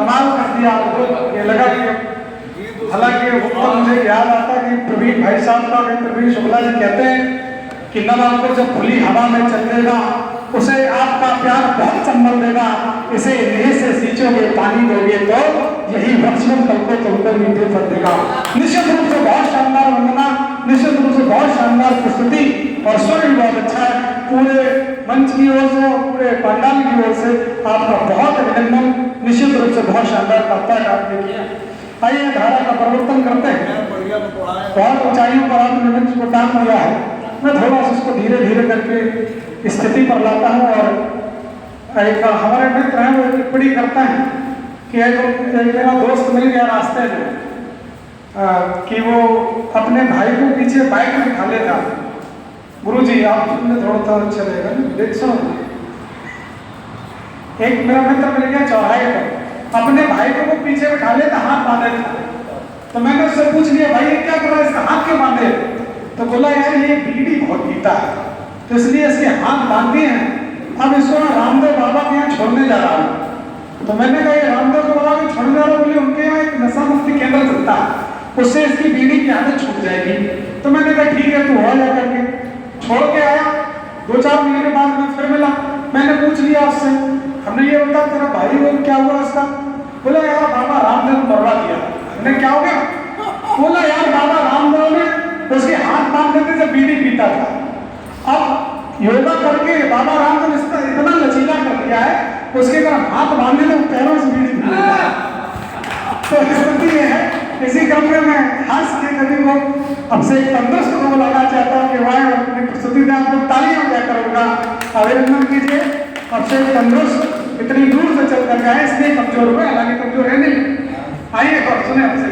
कमाल कर दिया। ये लगा कि हालांकि वक्त मुझे याद आता कि प्रवीण भाई साहब का, प्रवीण शुक्ला जी कहते हैं कि नभ आपको जब खुली हवा में चल देगा उसे आपका प्यार बहुत संभल देगा, इसे नेह से सींचोगे पानी दोगे तो यही वृक्षवन कल को तुमको मीठे फल देगा। निश्चित रूप से बहुत शानदार वंदना, निश्चित रूप से बहुत शानदार प्रस्तुति और स्वर भी बहुत अच्छा है। पूरे मंच की ओर से, पूरे पंडाल की ओर से आपका बहुत अभिनंदन। निश्चित रूप से बहुत शानदार कविता आपने किया। आइए धारा का परिवर्तन करते हैं। बहुत ऊंचाइयों पर आपने मंच को टांग दिया है, मैं थोड़ा सा उसको धीरे धीरे करके स्थिति पर लाता हूँ। और एक हमारे मित्र हैं वो टिप्पणी करता है कि एक मेरा दोस्त मिल गया रास्ते में कि वो अपने भाई को पीछे बाइक में खा लेता। गुरुजी आप सुनने थोड़ा सा अच्छा रहेगा, देख सुनो। एक मेरा मित्र मिल गया चौराहे पर, अपने भाई को वो पीछे बैठा लेता, हाथ बांधे था। तो मैंने उससे पूछ लिया भाई ये क्या कर रहा है, इसका हाथ क्यों बांधे? तो बोला यार ये बीड़ी बहुत पीता है तो इसलिए इसके हाथ बांधे हैं, अब इसको रामदेव बाबा के यहाँ छोड़ने जा रहा हूँ। तो मैंने कहा ये रामदेव बाबा के छोड़ने जा रहा हूँ, उनके यहाँ एक नशा मुक्ति केंद्र चलता है, उससे इसकी बीड़ी की आदत छूट जाएगी। तो मैंने कहा ठीक है तू हो जा करके छोड़ के आया। 2-4 महीने के बाद मैं फिर मिला, मैंने पूछ लिया उससे, हमने ये बता तेरा भाई वो क्या हुआ उसका? बोला यार बाबा रामदेव ने मरवा दिया। हमने क्या हो गया? बोला यार बाबा रामदेव ने उसके हाथ बांध देते जब बीड़ी पीता था। अब योगा करके बाबा रामदेव इसका इतना लचीला कर दिया है, उसके अगर हाथ बांधे तो पैरों से बीड़ी पी लेता है। तो स्थिति ये है, इसी क्रम में मैं खास के कभी को अब से तंदुरुस्त को बुलाना चाहता हूँ कि वह अपनी प्रस्तुति में आपको तालियां बजा करूँगा, अभिनंदन कीजिए। अब से तंदुरुस्त इतनी दूर से चल कर गए इसलिए कमजोर हुए, हालांकि कमजोर है नहीं। आइए और सुने हमसे।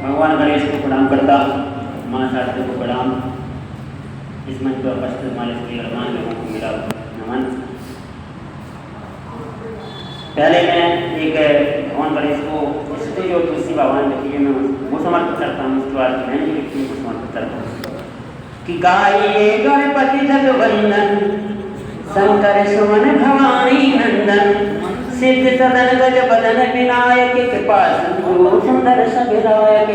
भगवान गणेश को प्रणाम करता, माँ शारदा को प्रणाम, इस मंच पर उपस्थित हमारे श्रीमान लोगों को मेरा नमन। पहले मैं एक भगवान गणेश को स्तुति जो तुलसी भगवान लिखी है मैं वो समर्पित करता हूँ, उसके बाद मैं जो लिखती हूँ समर्पित करता हूँ कि गाइए गणपति जगवंदन, शंकर सुमन भवानी नंदन, सिद्ध सदन गज बदन विनायक, कृपा सिंधु सुंदर सविनायक,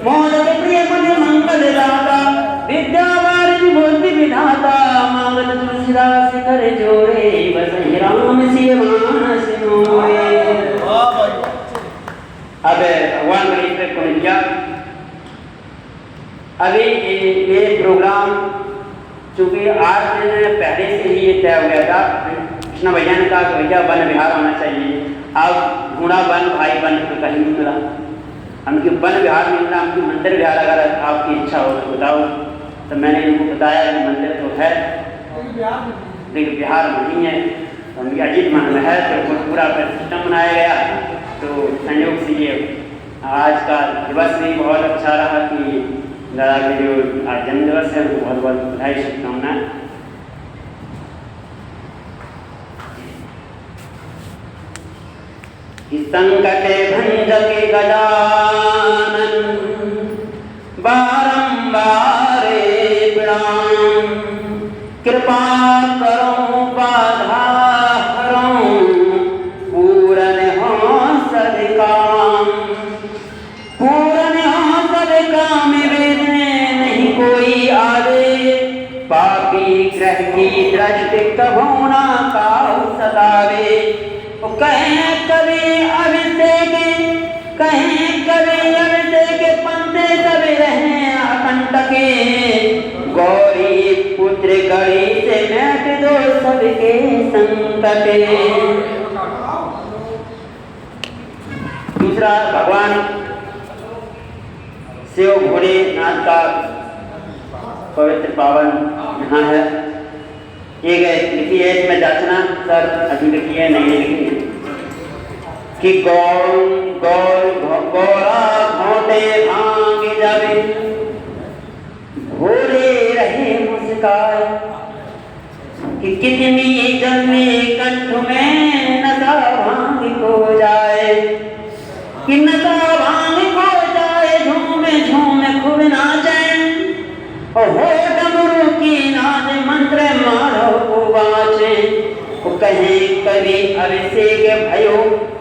मोदक प्रिय मन मंगल दाता, विद्यावारिधि बुद्धि विधाता, मांगत तुलसीदास कर जोड़े, बसहि राम सिय मानस मोहे। अब भगवान गणेश पे कौन किया? अभी ये प्रोग्राम चूंकि 8 दिन पहले से ही ये तय हो गया था, कृष्ण भैया ने कहा कि भैया वन विहार होना चाहिए। अब घूड़ा वन भाई वन तो कहीं नहीं मिला, हमको वन विहार मिल रहा, हमको मंदिर विहार अगर आपकी इच्छा हो तो बताओ। तो मैंने इनको बताया कि मंदिर तो है लेकिन बिहार नहीं है, तो उनकी अजीत मन में है, तो पूरा सिस्टम बनाया गया। तो संयोग से ये आज का दिवस भी बहुत अच्छा रहा कि दादा के जो आज जन्म दिवस है उनको बहुत बहुत बधाई शुभकामनाएं। संकट भंजक गजानन, बारंबार प्रणाम, कृपा करो बाधा हरो, पूरन हो सब काम, पूरन हो सब काम, वेद नहीं कोई आवे, पापी ग्रह की दृष्टि कभो ना काहू सतावे। कहें कभी अभिषेक, कहें कभी अभिषेक, पंथे सब रहे अकंटके, गौरी पुत्र गणेश मैट दो सबके संकटे। दूसरा भगवान शिव भोलेनाथ का पवित्र पावन यहाँ है। एक लिखी है इसमें जाचना सर अभी लिखी है नहीं लिखी है कि गौरा घोटे भांग जावे, भोले रहे मुस्काए, कि कितनी जन्मे कंठ में नशा भांग को जाए, कि नशा भांग को जाए, झूमे झूमे खूब नाचे, और हो डमरू की नाद मंत्र मारो को बाचे, कहे कवि अभिषेक भयो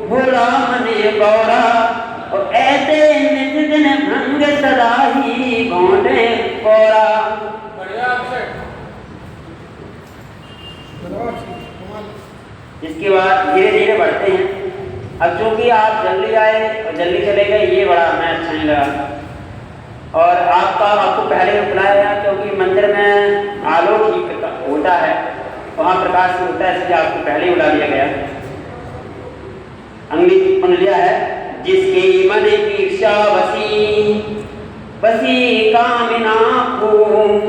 भोला मने गौरा, और ऐसे निज दिन भंग सदा ही गौंडे गौरा। इसके बाद धीरे धीरे बढ़ते हैं। अब चूंकि आप जल्दी आए और जल्दी चले गए, ये बड़ा हमें अच्छा नहीं लगा। और आपको पहले बुलाया क्योंकि मंदिर में आलोक ही होता है, वहाँ प्रकाश होता है, इसलिए आपको पहले ही बुला दिया गया। अगली कुंडलिया है, जिसके मन की ईर्ष्या बसी कामना खूब,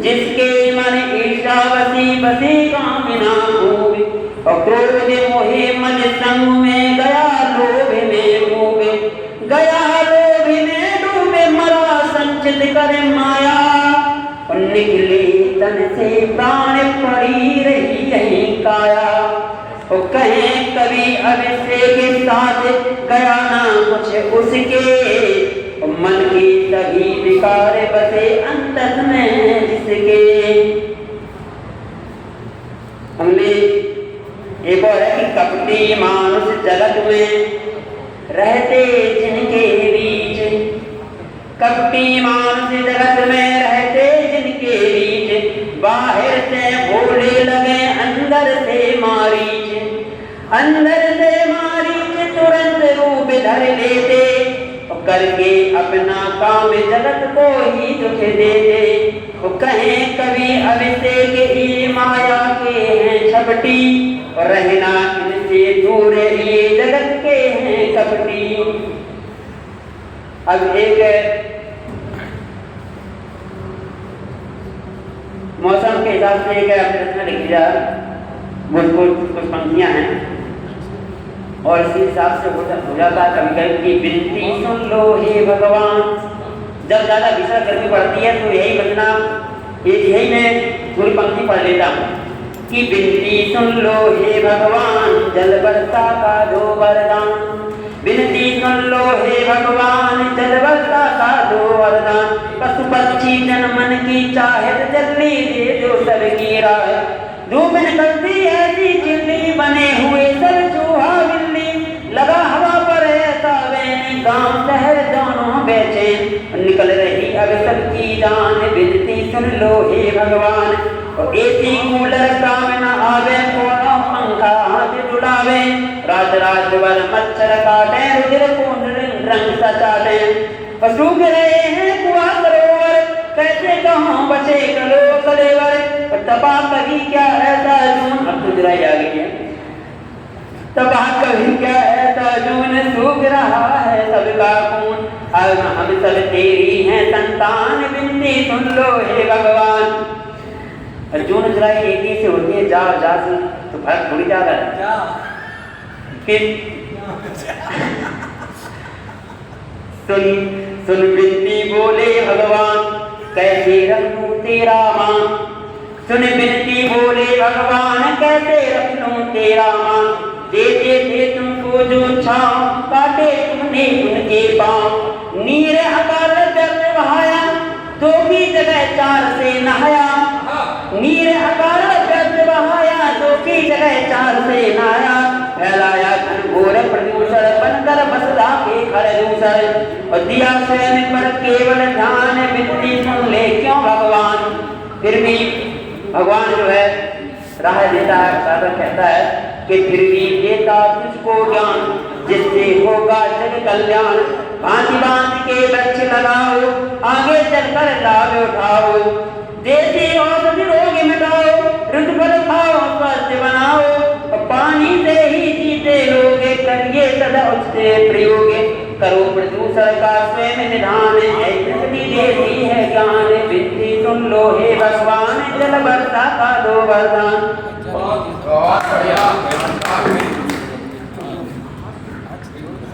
जिसके मन ईर्ष्या बसी कामना खूब, और क्रोध मोहे मन संग में गया लोभ में डूबे, गया लोभ में डूबे, मरा संचित कर माया, और निकली तन से प्राण पड़ी रही यही काया। और कहे कवि अभिषेक के साथ गया ना कुछ उसके, और मन की सभी विकार बसे अंतस में जिसके। हमने एक और है कि कपटी मानुष जगत में रहते जिनके बीच, कपटी मानुष जगत में रहते जिनके बीच, बाहर से भोले लगे अंदर से मारीच, अंदर से मारीच तुरंत रूप धर लेते, और करके अपना काम जगत को ही दुख देते। वो कहे कवि अभिषेक ही माया के हैं छपटी, और रहना इनसे दूर ये जगत के हैं कपटी। अब एक मौसम के हिसाब से एक रचना लिखी जा, कुछ पंक्तियां हैं, और इसी हिसाब से हो जाता है कभी कभी की विनती सुन लो हे भगवान। जब ज्यादा भीषण गर्मी पड़ती है तो यही बचना, यही मैं पूरी पंक्ति पढ़ लेता हूँ कि विनती सुन लो हे भगवान, जल वर्षा का दो वरदान, विनती सुन लो हे भगवान, जल वर्षा का दो वरदान, पशु पक्षी जन मन की चाहत जल्दी दे दो सबकी राह, धूप निकलती ऐसी चिल्ली बने हुए सर चूहा बिल्ली, लगा हवा पर ऐसा वैन गांव शहर दोनों बेचैन, निकल रही अब सबकी जान, विनती सुन लो हे भगवान। और एसी कूलर काम न आवे, कोनो पंखा हाथ जुड़ावे, रात रात भर मच्छर काटे, रुधिर पूर्ण रंग सचाटे, और सूख रहे हैं कुआं सरोवर, कैसे कहों बचे कलो कलेवर, तपा कभी क्या ऐसा जून, अब तो जुलाई आ गई है, तपा कभी क्या ऐसा जून, सूख रहा है सबका खून, अब हम सब तेरी हैं संतान, विनती सुन लो हे भगवान। जून जुलाई एक ही से होती है, जा से तो फर्क थोड़ी ज्यादा है। फिर सुन विनती बोले भगवान, कैसे रखूं तेरा मान, सुन विनती बोले भगवान, कैसे रखूं तेरा मान, देते थे तुमको जो छांव, काटे तुमने उनके पांव, नीर अकाल दर्द बहाया, दो की जगह चार से नहाया, नीर अकाल दर्द बहाया, दो की जगह चार से नहाया, फैलाया घनघोर प्रदूषण, बनकर बसला के घर दूसर, और दिया स्वयं पर केवल ध्यान, विनती सुन ले क्यों भगवान। फिर भी भगवान जो है राह देता है, साधक कहता है कि फिर भी देता तुझको ज्ञान, जिससे होगा जग कल्याण, भांति भांति के लक्ष्य लगाओ, आगे चलकर लाभ उठाओ, देसी औषधि रोग मिटाओ, ऋतुफल खाओ स्वस्थ बनाओ, और पानी से ही जीते लोग, करिए सदा उससे प्रयोग, करो प्रदूषण का स्वयं निधान, ऐसी देती है ज्ञान, विनती सुन लो हे भगवान, जल वर्षा का दो वरदान।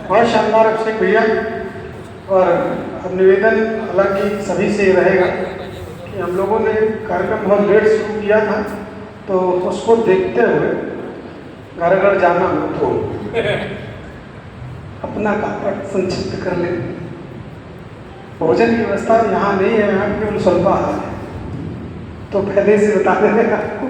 बहुत शानदार अभिषेक भैया। और अब निवेदन हालांकि सभी से रहेगा कि हम लोगों ने कार्यक्रम बहुत लेट शुरू किया था, तो उसको देखते हुए घर घर जाना हो तो अपना कपड़ा संक्षिप्त कर ले। भोजन की व्यवस्था यहाँ नहीं है, यहाँ केवल स्वल्पाहार है। तो पहले से बता दें आपको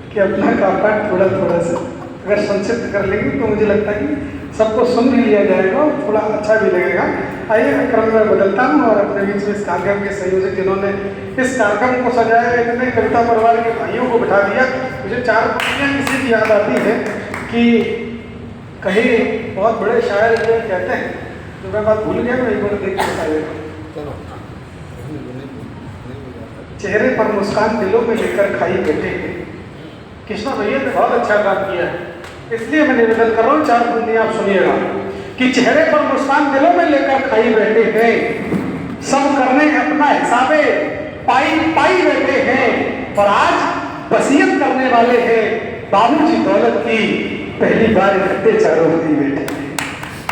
कि कि अपना कापाठ थोड़ा थोड़ा सा अगर संक्षिप्त कर लेंगे तो मुझे लगता है कि सबको सुन भी लिया जाएगा और थोड़ा अच्छा भी लगेगा। आइए मैं क्रम में बदलता हूँ और अपने बीच में इस कार्यक्रम के संयोजक जिन्होंने इस कार्यक्रम को सजाया, इतने कविता परिवार के भाइयों को बिठा दिया। मुझे 4 पंक्तियाँ किसी की याद आती है कि कहीं बहुत बड़े शायर ये कहते हैं, जो मैं बात भूल गया, मैं एक बार देख के चेहरे पर मुस्कान दिलों में लेकर खाई बैठे हैं। कृष्णा भैया ने बहुत अच्छा काम किया है, इसलिए मैं निवेदन कर रहा हूँ 4 पंक्तियाँ आप सुनिएगा कि चेहरे पर मुस्कान दिलों में लेकर खाई बैठे हैं, सब करने अपना हिसाबे पाई पाई बैठे हैं, और आज वसीयत करने वाले हैं बाबूजी दौलत की, पहली बार इकट्ठे चारों भाई बैठे हैं,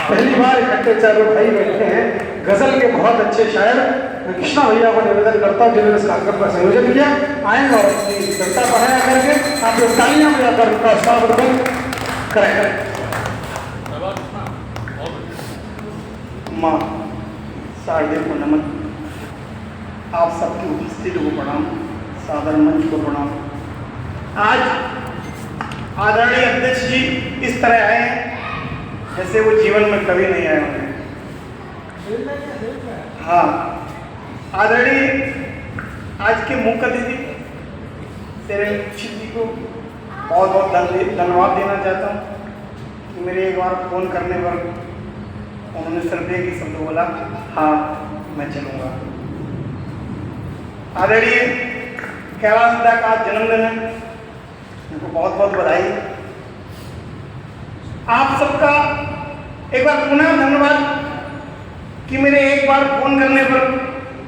पहली बार इकट्ठे चारों भाई बैठे हैं। गजल के बहुत अच्छे शायर मैं कृष्णा भैया को निवेदन करता हूँ जिन्होंने इस कार्यक्रम का संयोजन किया, आएंगे और अपनी कविता पढ़ाया करके आप लोग तालियां बजाकर उनका स्वागत करें। माँ साढ़े को नमन, आप सबकी उपस्थिति को प्रणाम, सादर मंच को प्रणाम। आज आदरणीय अध्यक्ष जी इस तरह आए हैं जैसे वो जीवन में कभी नहीं आए होंगे। हाँ, आदरणीय आज के मुख्य अतिथि तेरे जी को बहुत बहुत धन्यवाद देना चाहता हूँ कि मेरे एक बार फ़ोन करने पर उन्होंने सिर्फ एक ही शब्द बोला, हाँ मैं चलूँगा। आदरणीय कैलाश दा का जन्मदिन है, उनको बहुत बहुत बधाई। आप सबका एक बार पुनः धन्यवाद कि मेरे एक बार फोन करने पर,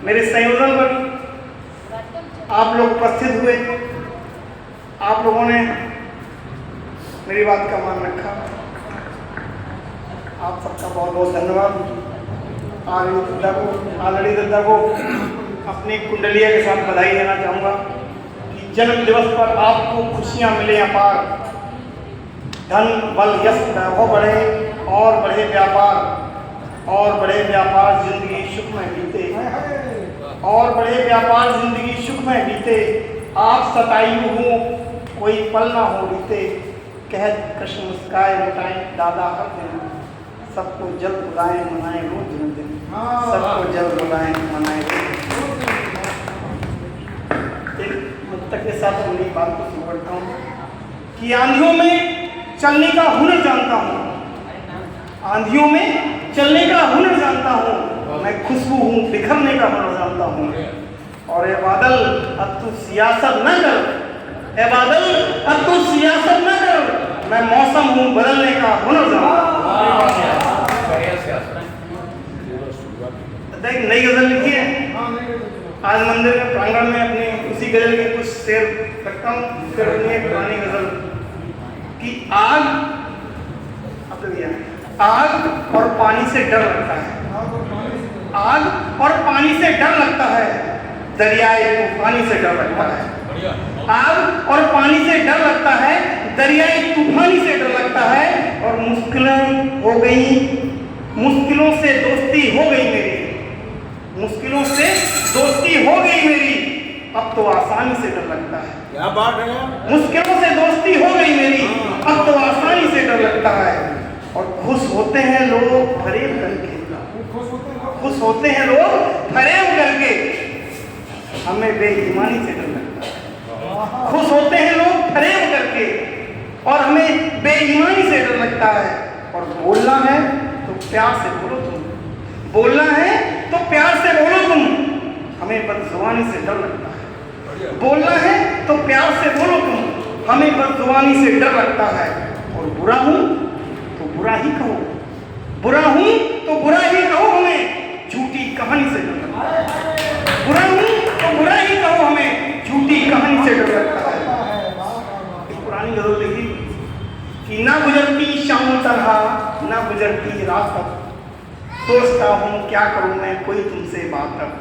मेरे संयोजन पर आप लोग उपस्थित हुए, आप लोगों ने मेरी बात का मान रखा। आप सबका बहुत बहुत धन्यवाद। आदरणीय दद्दा को अपनी कुंडलिया के साथ बधाई देना चाहूँगा कि जन्म दिवस पर आपको खुशियाँ मिले अपार, धन बल यश वैभव बढ़े और बढ़े व्यापार, और बड़े व्यापार जिंदगी सुख में बीते, और बड़े व्यापार जिंदगी सुख में बीते। आप सतायु हो कोई पल ना हो बीते, कह कृष्ण मुस्काए मिटाए दादा हर दिन, सबको जल्द बुलाएं मनाएं रोज जन्मदिन, सबको जल्द बुलाएं मनाएं रोज। एक मुक्तक के साथ अपनी बात को सुनता हूँ कि आंधियों में चलने का हुनर जानता हूँ, आंधियों में चलने का हुनर जानता हूँ, मैं खुशबू हूँ बिखरने का हुनर जानता हूँ। और ए बादल अब तू सियासत न कर, ए बादल अब तू सियासत न कर, मैं मौसम हूँ बदलने का हुनर जानता हूँ। एक नई गजल लिखी है, आज मंदिर में प्रांगण में अपनी उसी गजल के कुछ शेर रखता हूँ। फिर अपनी पुरानी गजल कि आग, अब तो दिया आग और पानी से डर लगता है, आग और पानी से डर लगता है, दरियाए तूफानी से डर लगता है। आग और पानी से डर लगता है, दरियाए तूफानी से डर लगता है, और मुश्किलें हो गई, मुश्किलों से दोस्ती हो गई मेरी, मुश्किलों से दोस्ती हो गई मेरी, अब तो आसानी से डर लगता है। क्या बात है? मुश्किलों से दोस्ती हो गई मेरी, अब तो आसानी से डर लगता है। और खुश होते हैं लोग फरेब करके, खुश होते हैं लोग फरेब करके, हमें बेईमानी से डर लगता है। खुश होते हैं लोग फरेब करके और हमें बेईमानी से डर लगता है। और बोलना है तो प्यार से बोलो तुम, बोलना है तो प्यार से बोलो तुम, हमें बदजुबानी से डर लगता है। बोलना है तो प्यार से बोलो तुम, हमें बदजुबानी से डर लगता है। और बुरा हूं तो बुरा ही कहो, बुरा हूं तो बुरा ही कहो, हमें झूठी कहानी से डर लगता है। बुरा हूं तो बुरा ही कहो, हमें झूठी कहानी से डर लगता है। एक पुरानी गजल लिखी कि ना गुजरती शाम तन्हा, ना गुजरती रात तक, सोचता हूँ क्या करूँ मैं कोई तुमसे बात अब।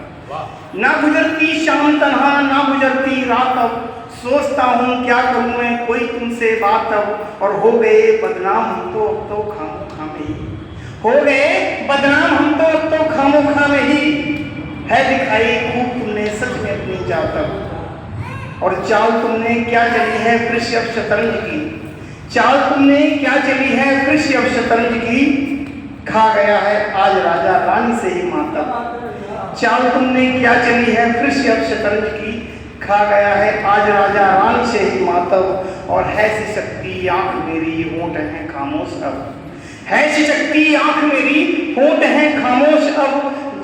ना गुजरती शाम तन्हा, ना गुजरती रात अब, सोचता हूँ क्या करूँ मैं कोई तुमसे बात अब। और हो गए बदनाम हम तो अब तो खामोखा में ही, हो गए बदनाम हम तो अब तो खामोखा में ही, है दिखाई खूब तुमने सच में अपनी जात अब। और चाल तुमने क्या चली है वृषभ शतरंज की, चाल तुमने क्या चली है वृषभ शतरंज की, खा गया है आज राजा रानी से ही मातम। चाल तुमने क्या चली है वृषभ शतरंज की, खा गया है आज राजा रानी से ही मातम। और है सी शक्ति आंख मेरी होंठ है खामोश अब, है सी शक्ति आंख मेरी होंठ है खामोश अब,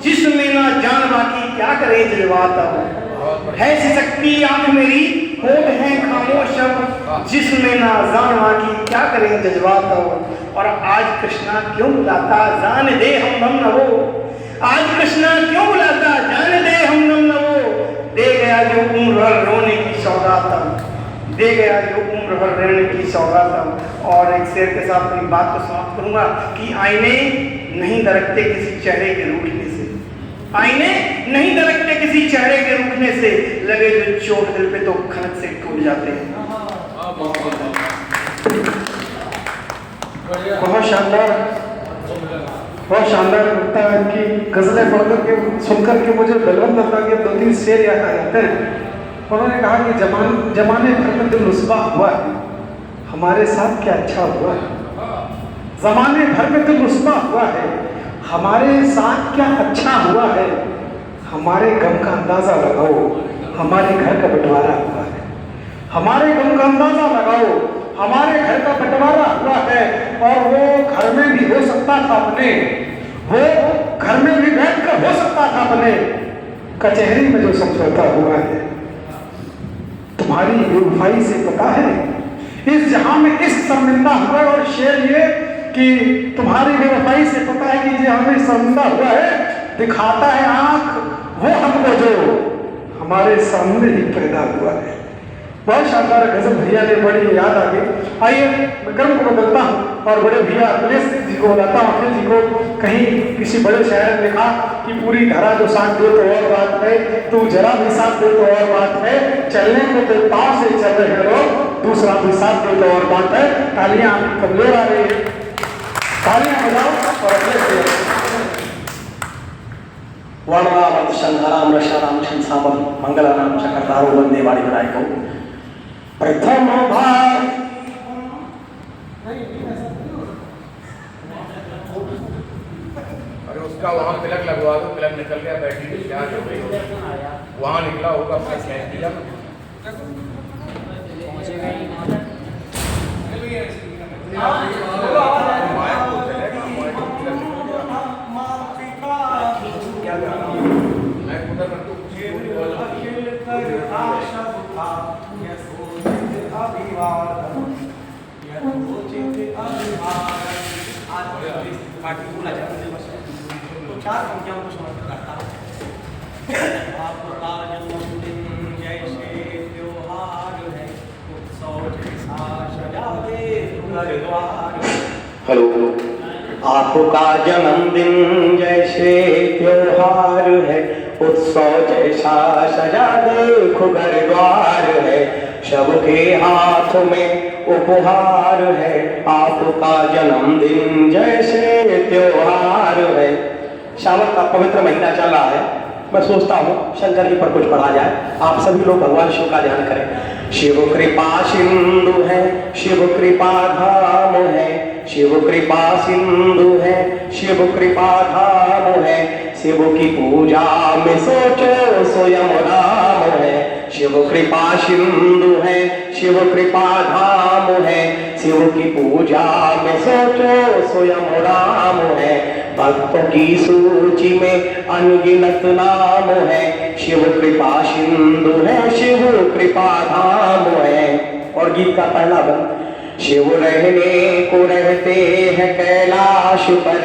जिसमें ना जान बाकी क्या करे जज्बात अब। है सी शक्ति आंख मेरी होंठ है खामोश अब, जिसमें ना जान बाकी क्या करे जज्बात अब। और आज कृष्णा क्यों बुलाता जान दे हम नम न हो, आज कृष्णा क्यों बुलाता जान दे हम नम न हो, दे गया जो उम्र भर रोने की सौगात अब, दे गया जो उम्र भर रहने की सौगात अब। और एक शेर के साथ अपनी बात को समाप्त करूंगा कि आईने नहीं दरकते किसी चेहरे के रूठने से, आईने नहीं दरकते किसी चेहरे के रूठने से, लगे जो चोट दिल पे तो खनक से टूट जाते हैं। बहुत शानदार, बहुत शानदार लगता है कि गजलें पढ़कर के सुनकर के मुझे बलवंत लता के 2-3 शेर याद आ जाते हैं। उन्होंने कहा कि जमाने भर में दिल रुस्वा हुआ है, हमारे साथ क्या अच्छा हुआ है, जमाने भर में दिल रुस्वा हुआ है, हमारे साथ क्या अच्छा हुआ है, हमारे गम का अंदाजा लगाओ, हमारे घर का बंटवारा हुआ है, हमारे गम का अंदाजा लगाओ, हमारे घर का बंटवारा हुआ है। और वो घर में भी हो सकता था अपने, वो घर में भी बैठकर हो सकता था अपने, कचहरी में जो समझौता हुआ है, तुम्हारी बेवफाई से पता है इस जहां में इस शर्मिंदा हुआ है। और शेर ये कि तुम्हारी बेवफाई से पता है कि ये हमें शर्मिंदा हुआ है, दिखाता है आंख वो हमको जो हमारे सामने ही पैदा हुआ है। बहुत शानदार गजल भैया ने बड़ी याद आ गई। आइए मैं क्रम को बदलता हूँ और बड़े भैया अखिलेश जी को बुलाता हूँ। अखिलेश जी को कहीं किसी बड़े शायर ने लिखा कि पूरी धरा जो साथ दे तो और बात है, तू जरा भी साथ दे तो और बात है, चलने को तो पाँव से चल रहे लोग, दूसरा भी साथ दे तो और बात है। तालियां कमजोर आ रही है, तालियां बजाओ और अखिलेश वर्णनाम शंखराम रशाराम शंसामम मंगलानाम चक्रधारो वंदे वाणी विनायको। प्रथम भाग अरे उसका वहाँ तिलक लगवा दो, तिलक निकल गया, बैटरी डिस्चार्ज हो गई, वहाँ निकला होगा अपना कैश दिया। चार पंक्तियों को समर्पित करता हूँ। आपका जन्मदिन जैसे त्योहार है, उत्सव जैसा सजा दे घर द्वार। हेलो। आपका जन्मदिन जैसे त्योहार है, उत्सव जैसा सजा देखो घर द्वार है, सबके हाथ में उपहार है। आपका जन्मदिन जैसे त्योहार है। श्रावण का पवित्र महीना चल रहा है, मैं सोचता हूँ शंकर जी पर कुछ पढ़ा जाए। आप सभी लोग भगवान शिव का ध्यान करें। शिव कृपा सिंधु है, शिव कृपा धाम है, शिव कृपा सिंधु है, शिव कृपा धाम है, शिव की पूजा में सोचो स्वयं राम है। शिव कृपा सिंधु है, शिव कृपा धाम है, शिव की पूजा में सोचो स्वयं राम है। भक्तों की सूची में अनगिनत नाम है, शिव कृपा सिंधु है, शिव कृपा धाम है। और गीत का पहला बंद। शिव रहने को रहते हैं कैलाश पर,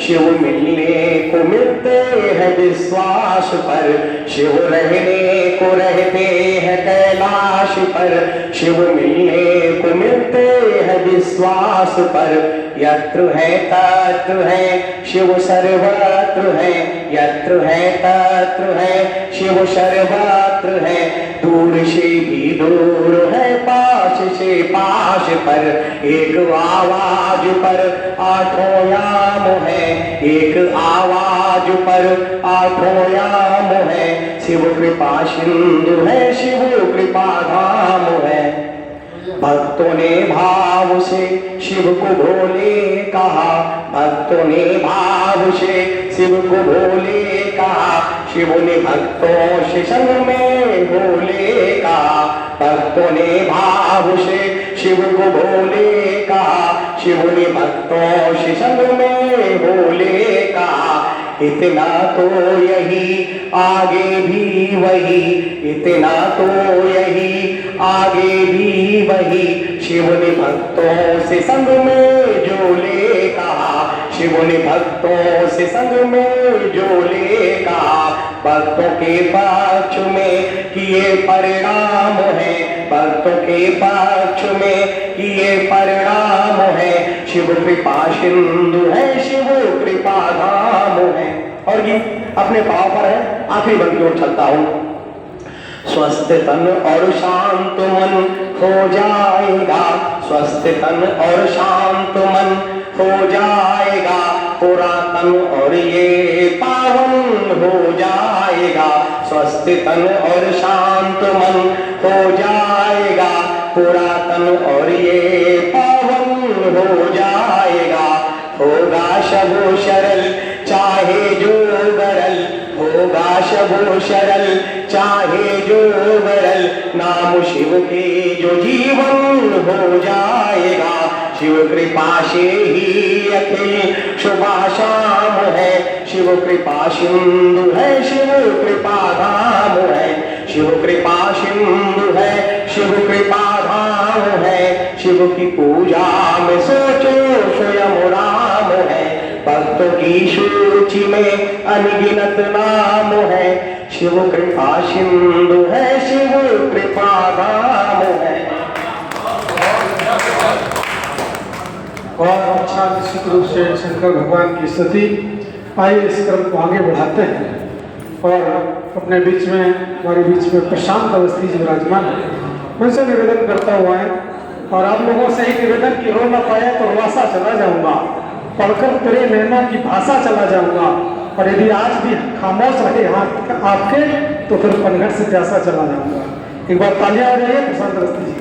शिव मिलने को मिलते हैं विश्वास पर। शिव रहने को रहते हैं कैलाश पर, शिव मिलने को मिलते हैं विश्वास पर। यत्र है तत्र है, शिव सर्वत्र है, यत्र है तत्र है, शिव सर्वत्र है। दूर से भी दूर है, पास से से पाश पर, एक आवाज पर आठों याम है, एक आवाज पर आठों याम है। शिव कृपा सिंधु है, शिव कृपा धाम है। भक्तों ने भाव से शिव को भोले कहा, भक्तों ने भाव से शिव को भोले कहा, शिव ने भक्तों से संग में भोले कहा। भक्तों ने भाव से शिव को भोले कहा, शिव ने भक्तों से संग में भोले कहा। इतना तो यही आगे भी वही, इतना तो यही आगे भी वही, शिव ने भक्तों से संग में जोले कहा, शिव ने भक्तों से संग में जोले कहा। भक्तों के पक्ष में किए परिणाम है, भक्तों के पक्ष में किए परिणाम है। शिव कृपा सिंधु है, शिव कृपा धाम है। और ये अपने पाँव पर है, आखिरी बंद की ओर चलता हूं। स्वस्थ तन और शांत मन हो जाएगा, स्वस्थ तन और शांत मन हो जाएगा, पुरातन और ये पावन हो जाएगा। स्वस्थ तन और शांत मन हो जाएगा, पुरातन और ये पावन हो जाएगा। होगा शबो शरल चाहे जो गरल, होगा शबो शरल चाहे जो गरल, नाम शिव के जो जीवन हो जाएगा। शिव कृपा से ही अखिल शुभा शाम है, शिव कृपा सिंधु है, शिव कृपा धाम है। शिव कृपा सिंधु है, शिव कृपा धाम है। शिव की पूजा में सोचो स्वयं राम है, भक्तों की सूची में अनगिनत नाम है। शिव कृपा सिंधु है, शिव कृपा धाम है। और अच्छा निश्चित रूप से शंकर भगवान की स्तुति। आइए इस क्रम को आगे बढ़ाते हैं और अपने बीच में, हमारे बीच में प्रशांत अवस्थी जी विराजमान है। उनसे निवेदन करता हुआ है और आप लोगों से ही निवेदन की रो न पाया तो रुआसा चला जाऊंगा, पढ़कर तेरे नैनों की भाषा चला जाऊंगा, और यदि आज भी खामोश रहे हाथ आपके तो फिर पनघट से प्यासा चला जाऊंगा। एक बार तालियां हो जाइए प्रशांत अवस्थी जी।